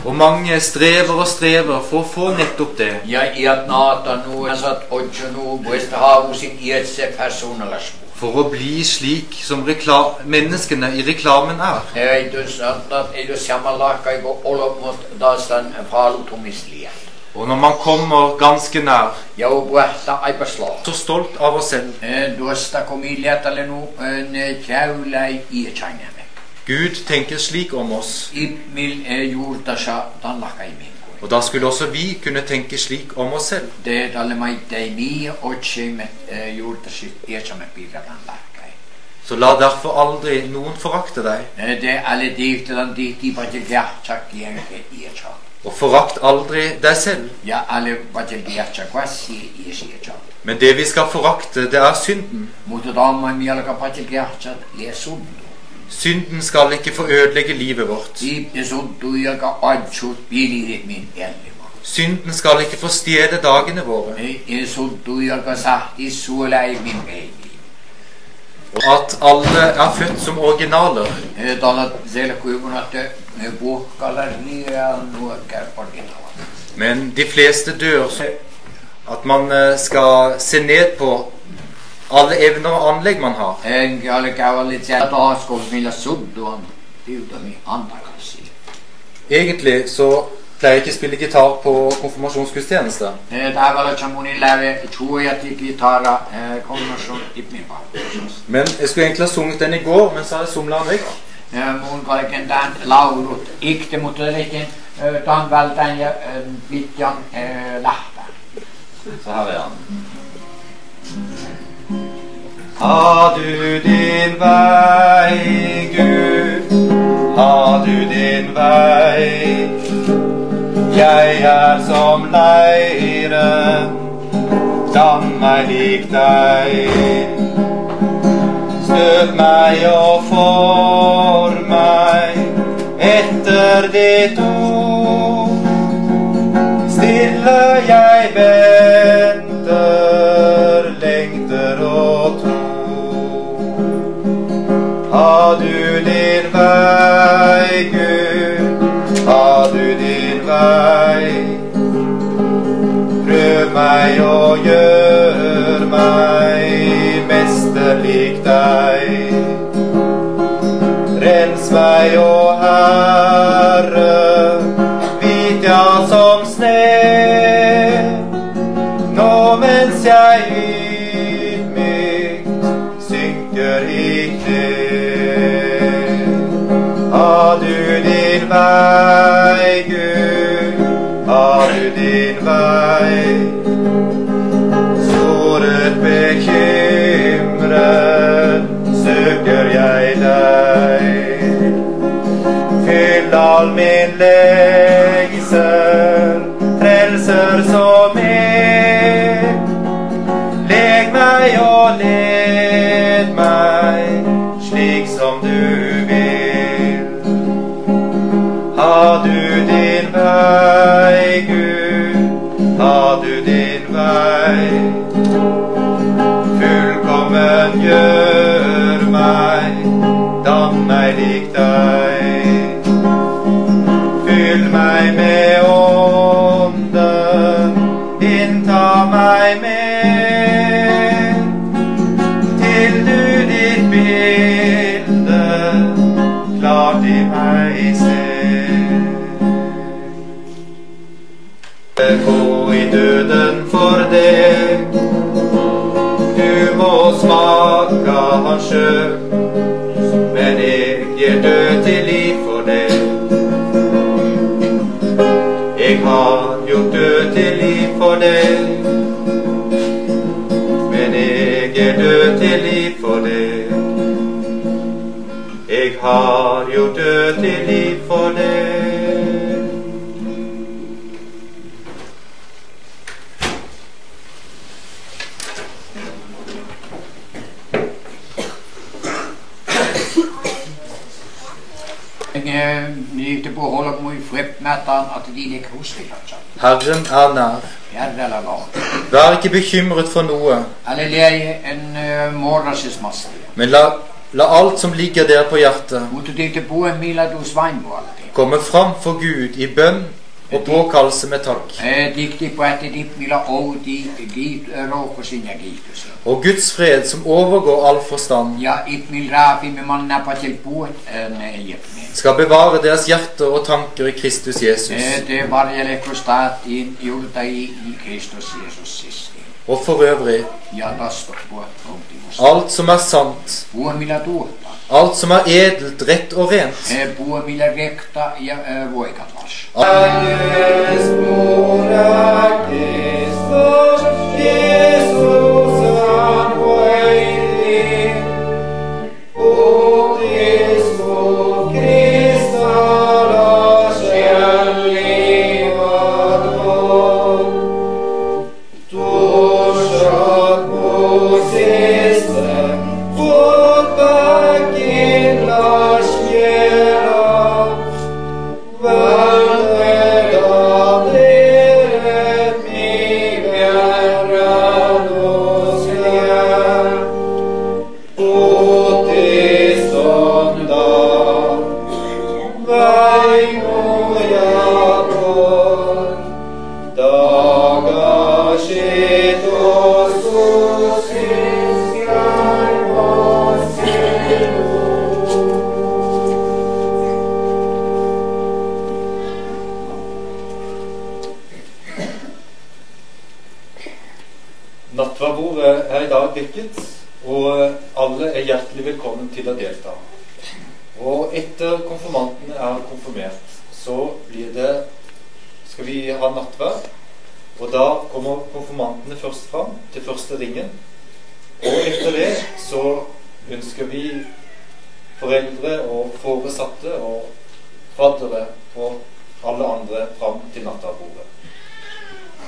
Og mange strever og strever for å få nettopp det. For å bli slik som menneskene i reklamen er. Og når man kommer ganske nær, så stolt av oss selv, Gud tenker slik om oss, og da skulle også vi kunne tenke slik om oss selv. Så la derfor aldri noen forakte deg, og forakt aldri deg selv. Men det vi skal forakte, det er synden. Synden skal ikke få ødelegge livet vårt. Synden skal ikke få stjele dagene våre. Og at alle er født som originaler. Men de fleste dør så at man skal se ned på alle evner og anlegg man har. Egentlig så pleier jeg ikke å spille gitar på konfirmasjonsgudstjenester. Men jeg skulle egentlig ha sunget den i går, men så har jeg somlet den vekk. Så her er han. Ta du din vei, Gud, ha du din vei. Jeg som leiren, dann meg lik deg. Støp meg og form meg etter ditt ord. Stille jeg venter, lengter og tror. Ha du din vei, Gud, ha du din vei. Prøv meg og gjør meg mesterlik deg. Rens meg, å Herre, hvit ja som sne. Nå mens jeg ydmykt synker i kne. Ha du din vei, Gud, ha du din vei. Såret bekymret søker jeg deg. Fyll all min lengsel, frelser som er. Leg meg og led meg slik som du vil. Ha du din vei, Gud, ha du din vei. Fullkommen gjør meg, dann meg lik deg. Fyll meg med ånden, innta meg med, til du ditt bilde klart i meg ser. Gå i døden for deg, du må smake hans sjøl, men jeg gir død til liv for deg. Jeg har gjort død til liv for deg, men jeg gir død til liv for deg. Jeg har gjort død til liv for deg. Nyt på hålla på i freppmättan att de leker hos dig. Herren nær. Herre eller lag. Vær ikke bekymret for noe, Halleluja, en morgonsesmast. men la alt som ligger der på hjertet, Mutta tyckte på en mila du svainvuolti. komme fram for Gud i bønn og påkallelse med takk. Dikti på että dip mila outi git rokosin ja kiitos. Og Guds fred, som overgår all forstand, Ja ip mil raafi me man napa til puut jepni. skal bevare deres hjerter og tanker i Kristus Jesus. Det varjele krustat in julta i Kristus Jesus sisti. Og for øvrig, Ja tasto puut ontimus. alt som er sant, Puo mila tuota. alt som er edelt, rett og rent, Puo mila rekta ja voikatlas. Agnes mora Kristus, Jesus han høylig, og Kristus Krista la själv att vår. Torsdag på siste, fått bak in Lars Gjera, världen av dere mig bjärran och skär. Och till ståndag, vei må jag gå. Dagar skitt och så syskar oss i Nattverdbordet er i dag dekket, og alle er hjertelig velkommen til å delta. Og etter konfirmantene er konfirmert, så skal vi ha nattverd, og da kommer konfirmantene først fram til første ringen. Og etter det så ønsker vi foreldre og foresatte og faddere og alle andre fram til nattverdsbordet.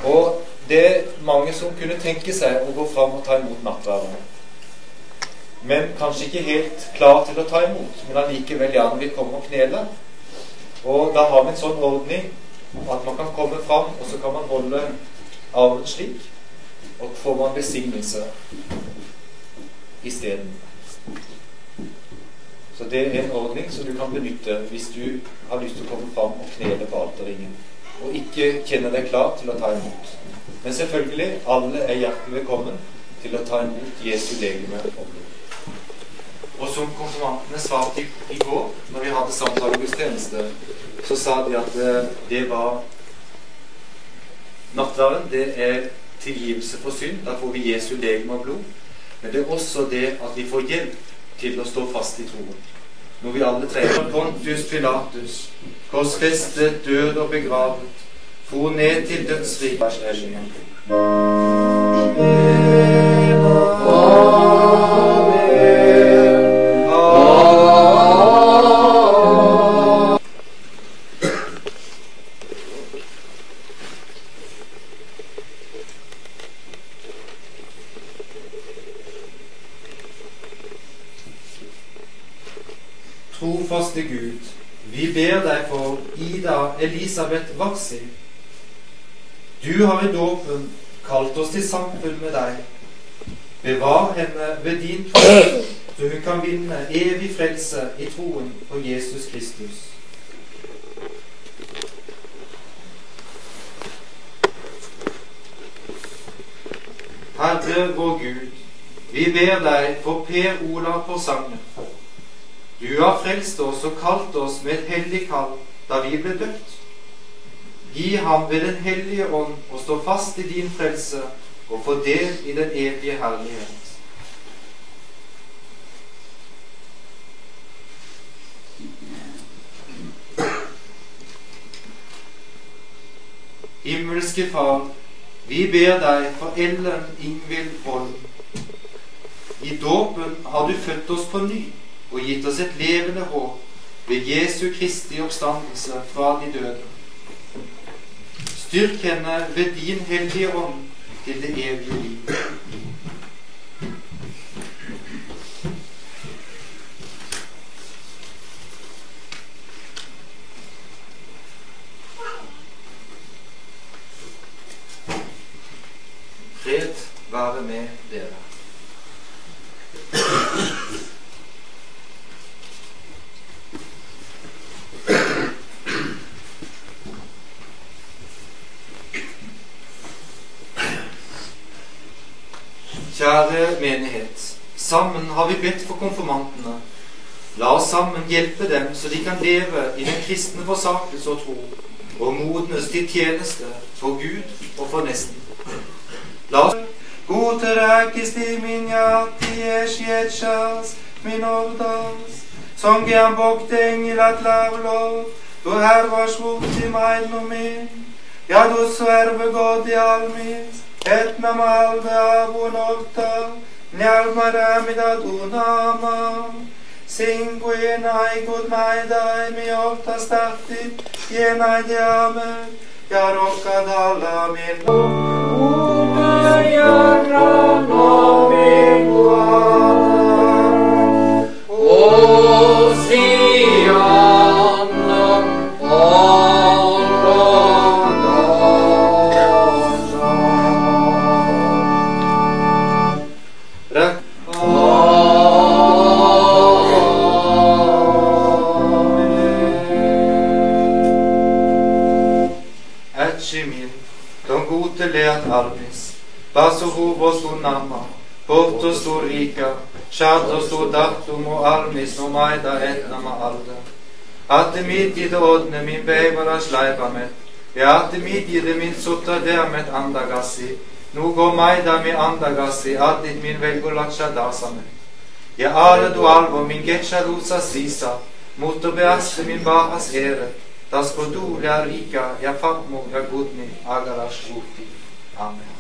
Og det er mange som kunne tenke seg å gå fram og ta imot nattverden, men kanskje ikke helt klar til å ta imot, men allikevel gjerne vil komme og knele. Og da har vi en sånn ordning at man kan komme fram, og så kan man holde armen slik, og får man besignelse i stedet. Så det er en ordning som du kan benytte hvis du har lyst til å komme fram og knele på alterringen, og ikke kjenne deg klar til å ta imot. Men selvfølgelig, alle er hjertelig velkommen til å ta imot Jesu legeme og blod. Og som konfirmantene svarte i går, når vi hadde samtalegudstjeneste, så sa de at det var nattverden, det er tilgivelse for synd. Da får vi Jesu legeme og blod. Men det er også det at vi får hjelp til å stå fast i troen. Når vi alle trenger Pontius Pilatus, korsfestet, død og begravet, for ned til dødsriket. Trofaste Gud, vi ber deg for Ida Elisabeth Vaksi. Du har i dåpen kalt oss til samfunn med deg. Bevar henne ved din tro, så hun kan vinne evig frelse i troen på Jesus Kristus. Herre vår Gud, vi ber deg for Per Olav Porsanger. Du har frelst oss og kalt oss med et hellig kall da vi ble døpt. Gi ham ved den hellige ånd å stå fast i din frelse og få del i den evige herlighet. Himmelske Far, vi ber deg for Ellen Ingvild Wold. I dåpen har du født oss på ny og gitt oss et levende håp ved Jesu Kristi oppstandelse fra de døde. Styrk henne ved din hellige ånd til det evige liv. Fred være med dere. Kjære menighet, sammen har vi bedt for konfirmantene. La oss sammen hjelpe dem så de kan leve i den kristne forsakelse og tro, og modnes til tjeneste for Gud og for nesten. La oss Gute räkisti min jätties jätjas min ovdas, som gärn bokte änglat lavlov, då här var svårt i mig no min, ja då svärve god i almis, etna malde av onovta, njalmare mida dunama, singo enai god naidai mi ofta startit, enai diamer, ja rockad alla min Porto sto rika, Shato sto datum och almis no maida etna ma alda. Att midjid odne min bävara slaiva med, ja att midjid min sutta dermet andagassi, nu go maida mi andagassi, addit min velgolacha dasame. Ja ale du alvo min getcha rusa sisa, motto beaste min bahas ere, das godulia rika, ja fatmo ja gudni, agarash uti. Amen.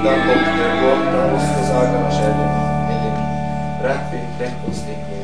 Jordan borte, gåta, oss sagarna själva, eller rättvind, läpp och stickor.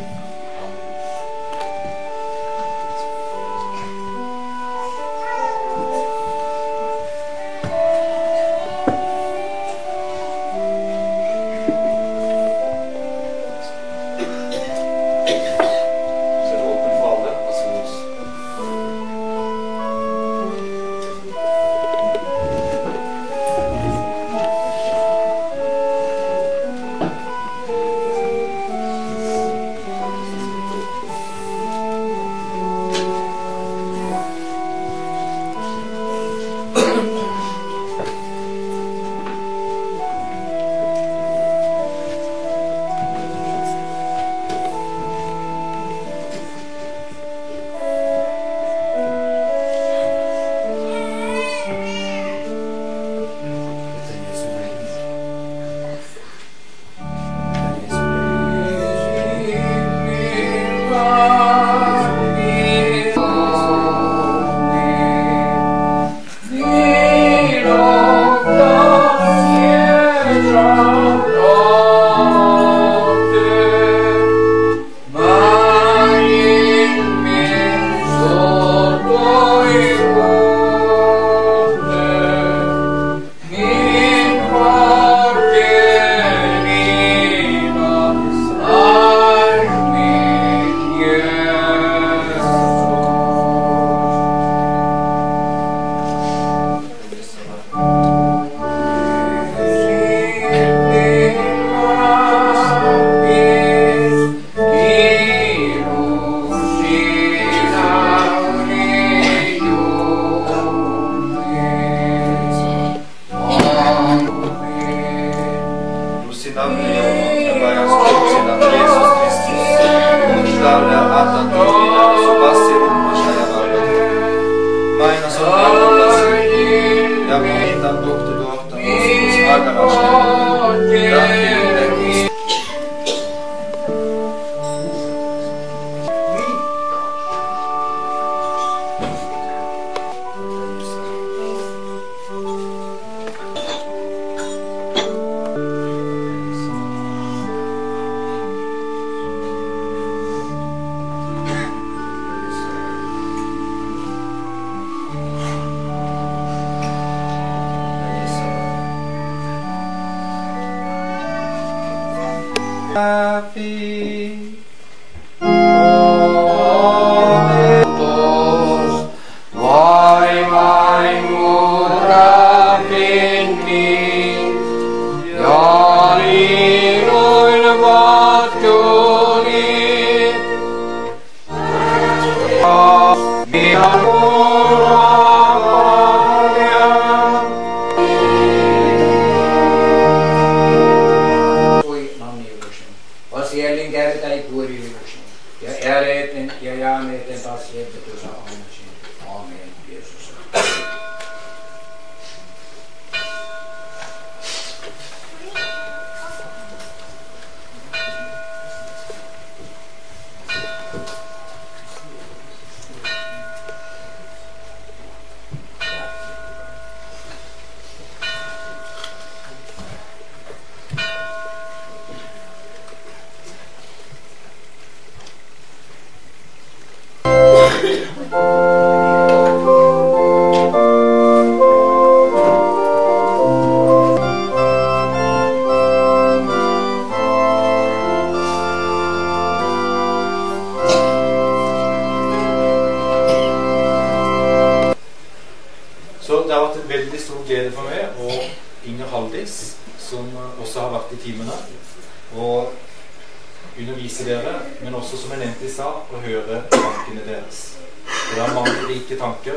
Undervise dere, men også som jeg nevnte i stad, å høre tankene deres. For det er mange rike tanker,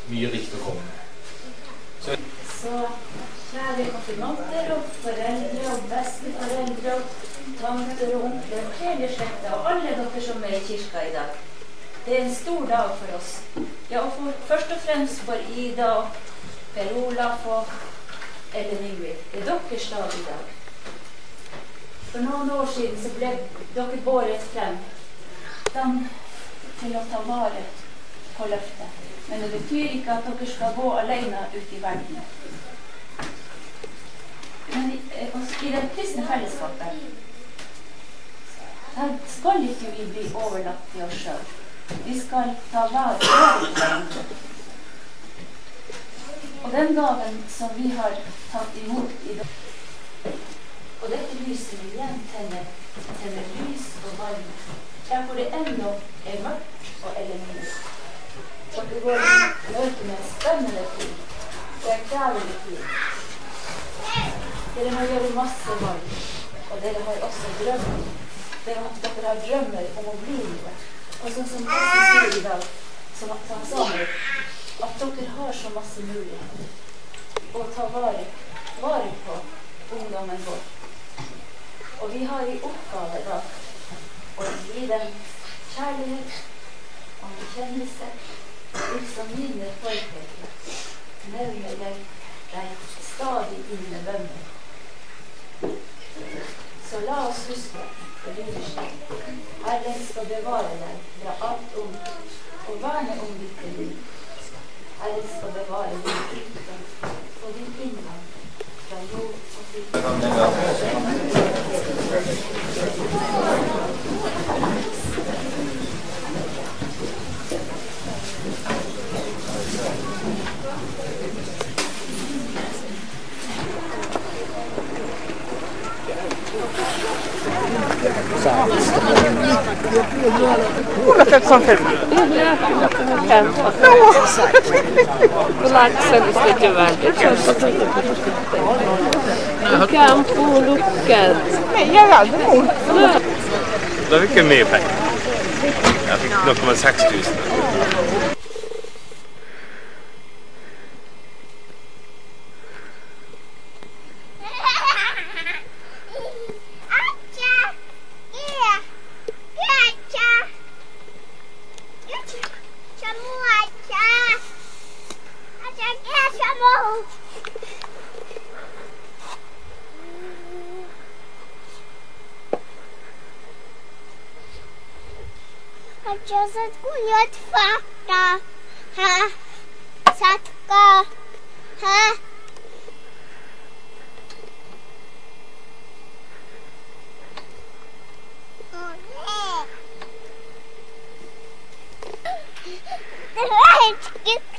mye rikt å komme med. Så kjære konfirmanter og foreldre og besteforeldre og tanter og onkler og hele slekta og alle dere som er i kirka i dag. Det er en stor dag for oss. Ja, og først og fremst for Ida, Per Olaf og Ellen Ingrid. Det er deres dag i dag. For noen år siden så ble dere båret frem til å ta vare på løftet. Men det betyr ikke at dere skal gå alene ut i verden. I det kristne fellesskapet der skal ikke vi bli overlatt til oss selv. Vi skal ta vare på hverandre. Og den gaven som vi har tatt imot i dag, og dette lyset vil igjen tenne lys og varme, der hvor det ennå mørkt og mørkt. Og det går i møte med en spennende tid. Det krevende tid. Dere må gjøre masse valg, og dere har også drømmer. Dere har drømmer om å bli noe. Og sånn som jeg sier i dag, som han sa meg, at dere har så masse muligheter å ta vare på ungdommen vår. Og vi har i oppgave da å gi dem kjærlighet, anerkjennelse, liksom mine forfedre. Nevner jeg deg stadig i mine bønner. Så la oss huske det lyder slik. Herren skal bevare deg fra alt ondt og verne om ditt liv. Herren skal bevare din utgang og din inngang fra nord og syd. Kuule, että se on filmi. Kun laitat sellaista tyvään, mikä on puulukkäät? Nej, jag hade nog. Då fick jag mer pengar. Jag fick 0,6 000. Just kunyat fakta, ha, satka, ha. Det var helt skutt.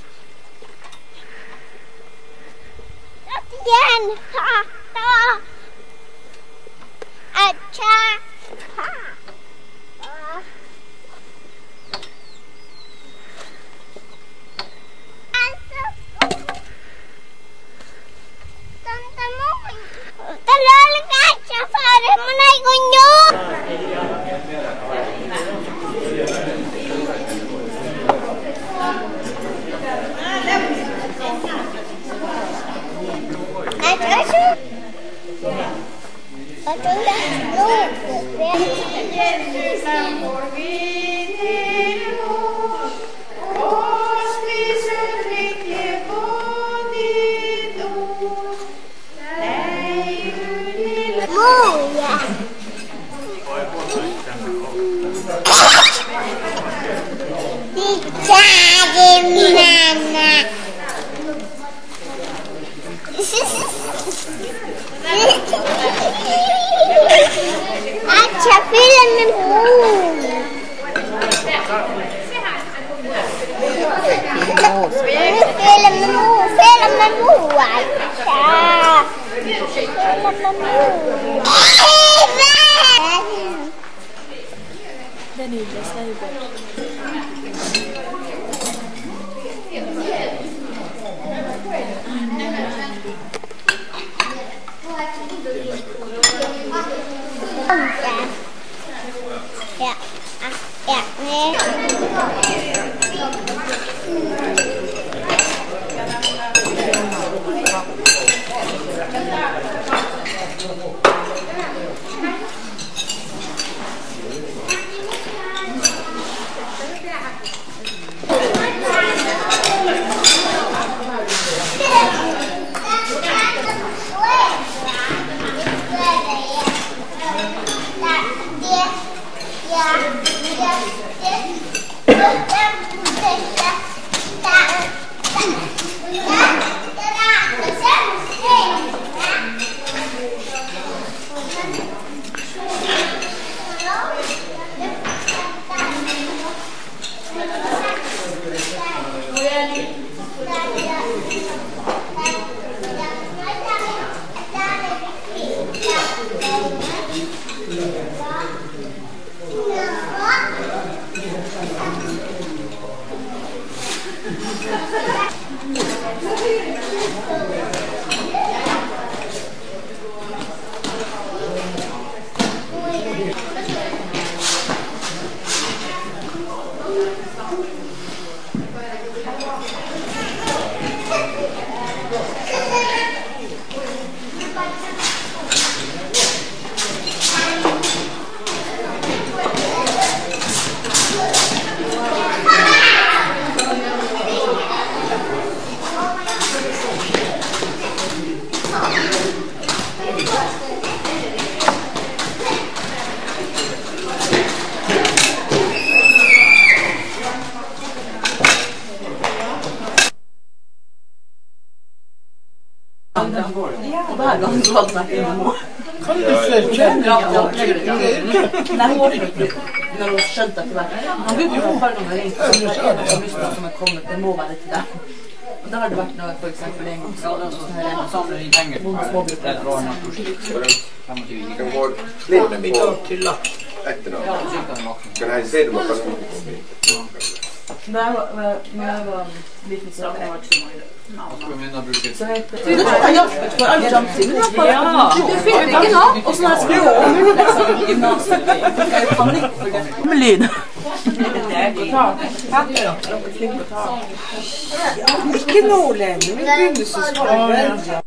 Igen, fakta, acha, ha. Yeah. Og hver gang så hadde det vært en mor. Kan du søke? Ja, nei, hun var ikke når hun skjønte etter hvert. Han begynte jo bare noen ringt og sagt, er det så mye som er kommet, det må være til deg. Og da har det vært noe, for eksempel en gang, så her er noen smågrupper. Vi kan gå litt på etternavn. Kan jeg se det man kan... Da jeg var liten, så var det ikke så mange. Så heter det hjelpet for alle samtidig. Ja, du fikk ikke nå. Og så har jeg skrevet gymnaset. Jeg kan litt for det. Melin. Ikke nå lenger, vi begynner så